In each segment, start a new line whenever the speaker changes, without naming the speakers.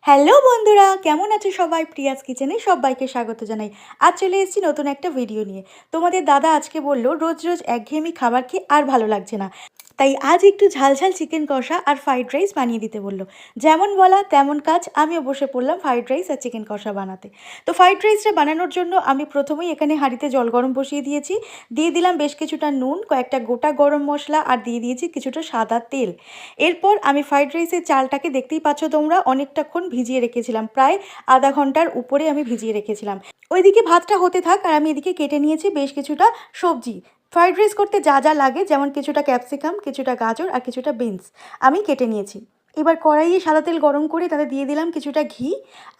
Hello বন্ধুরা, কেমন আছো সবাই? প্রিয়াস কিচেনে সবাইকে স্বাগত জানাই। আজ চলে এসেছি নতুন একটা ভিডিও নিয়ে। তোমাদের দাদা আজকে বলল রোজ রোজ একঘেয়েমি খাবার খেয়ে আর ভালো লাগছে না, তাই আজ একটু ঝালঝাল চিকেন কষা আর ফ্রাইড রাইস বানিয়ে দিতে বললো। যেমন বলা তেমন কাজ, আমিও বসে পড়লাম ফ্রাইড রাইস আর চিকেন কষা বানাতে। তো ফ্রাইড রাইসটা বানানোর জন্য আমি প্রথমেই এখানে হাঁড়িতে জল গরম বসিয়ে দিয়েছি। দিয়ে দিলাম বেশ কিছুটা নুন, কয়েকটা গোটা গরম মশলা আর দিয়ে দিয়েছি কিছুটা সাদা তেল। এরপর আমি ফ্রাইড রাইসের চালটাকে দেখতেই পাচ্ছ তোমরা, অনেকটাক্ষণ ভিজিয়ে রেখেছিলাম, প্রায় আধা ঘন্টার উপরে আমি ভিজিয়ে রেখেছিলাম। ওইদিকে ভাতটা হতে থাক আর আমি এদিকে কেটে নিয়েছি বেশ কিছুটা সবজি। ফ্রাইড রাইস করতে যা যা লাগে, যেমন কিছুটা ক্যাপসিকাম, কিছুটা গাজর আর কিছুটা বিনস আমি কেটে নিয়েছি। এবার কড়াইয়ে সাদা তেল গরম করে তাতে দিয়ে দিলাম কিছুটা ঘি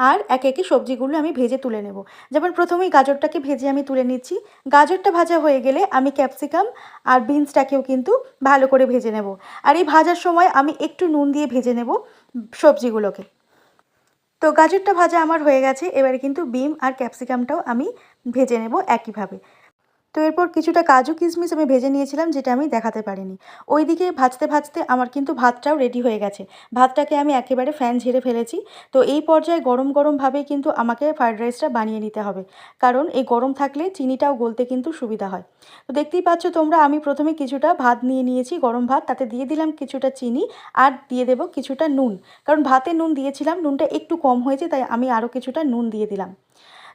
আর একে একে সবজিগুলো আমি ভেজে তুলে নেব। যেমন প্রথমেই গাজরটাকে ভেজে আমি তুলে নিচ্ছি। গাজরটা ভাজা হয়ে গেলে আমি ক্যাপসিকাম আর বিনসটাকেও কিন্তু ভালো করে ভেজে নেব। আর এই ভাজার সময় আমি একটু নুন দিয়ে ভেজে নেব সবজিগুলোকে। তো গাজরটা ভাজা আমার হয়ে গেছে, এবারে কিন্তু বিম আর ক্যাপসিকামটাও আমি ভেজে নেব একইভাবে। তো এরপর কিছুটা কাজু কিশমিশ আমি ভেজে নিয়েছিলাম, যেটা আমি দেখাতে পারিনি। ওইদিকে ভাজতে ভাজতে আমার কিন্তু ভাতটাও রেডি হয়ে গেছে। ভাতটাকে আমি একেবারে ফ্যান ঝেড়ে ফেলেছি। তো এই পর্যায়ে গরম গরমভাবেই কিন্তু আমাকে ফ্রাইড রাইসটা বানিয়ে নিতে হবে, কারণ এই গরম থাকলে চিনিটাও গলতে কিন্তু সুবিধা হয়। তো দেখতেই পাচ্ছ তোমরা, আমি প্রথমে কিছুটা ভাত নিয়ে নিয়েছি, গরম ভাত, তাতে দিয়ে দিলাম কিছুটা চিনি আর দিয়ে দেবো কিছুটা নুন। কারণ ভাতে নুন দিয়েছিলাম, নুনটা একটু কম হয়েছে, তাই আমি আরও কিছুটা নুন দিয়ে দিলাম।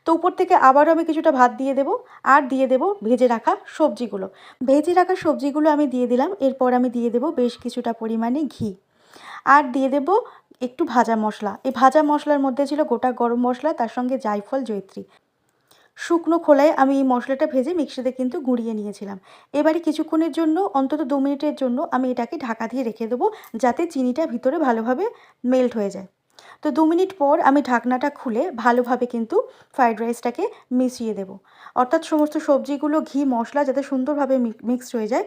তো উপর থেকে আবারও আমি কিছুটা ভাত দিয়ে দেবো আর দিয়ে দেবো ভেজে রাখা সবজিগুলো। ভেজে রাখা সবজিগুলো আমি দিয়ে দিলাম। এরপর আমি দিয়ে দেবো বেশ কিছুটা পরিমাণে ঘি আর দিয়ে দেবো একটু ভাজা মশলা। এই ভাজা মশলার মধ্যে ছিল গোটা গরম মশলা, তার সঙ্গে জায়ফল, জয়িত্রী। শুকনো খোলায় আমি এই মশলাটা ভেজে মিক্সিতে কিন্তু গুঁড়িয়ে নিয়েছিলাম। এবারে কিছুক্ষণের জন্য, অন্তত 2 মিনিটের জন্য আমি এটাকে ঢাকা দিয়ে রেখে দেবো, যাতে চিনিটা ভিতরে ভালোভাবে মেল্ট হয়ে যায়। তো 2 মিনিট পর আমি ঢাকনাটা খুলে ভালোভাবে কিন্তু ফ্রাইড রাইসটাকে মিশিয়ে দেবো। অর্থাৎ সমস্ত সবজিগুলো, ঘি, মশলা যাতে সুন্দরভাবে মিক্সড হয়ে যায়,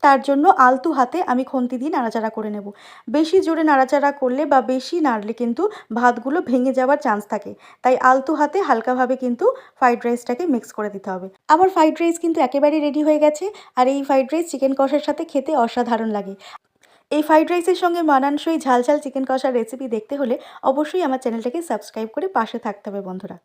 তার জন্য আলতু হাতে আমি খুন্তি দিয়ে নাড়াচাড়া করে নেব। বেশি জোরে নাড়াচাড়া করলে বা বেশি নাড়লে কিন্তু ভাতগুলো ভেঙে যাওয়ার চান্স থাকে। তাই আলতু হাতে হালকাভাবে কিন্তু ফ্রাইড রাইসটাকে মিক্স করে দিতে হবে। আমার ফ্রাইড রাইস কিন্তু একেবারেই রেডি হয়ে গেছে। আর এই ফ্রাইড রাইস চিকেন কষার সাথে খেতে অসাধারণ লাগে। এই ফ্রাইড রাইসের সঙ্গে মানানসই ঝাল ঝাল চিকেন কষার রেসিপি দেখতে হলে অবশ্যই আমার চ্যানেলটাকে সাবস্ক্রাইব করে পাশে থাকতে হবে বন্ধুরা।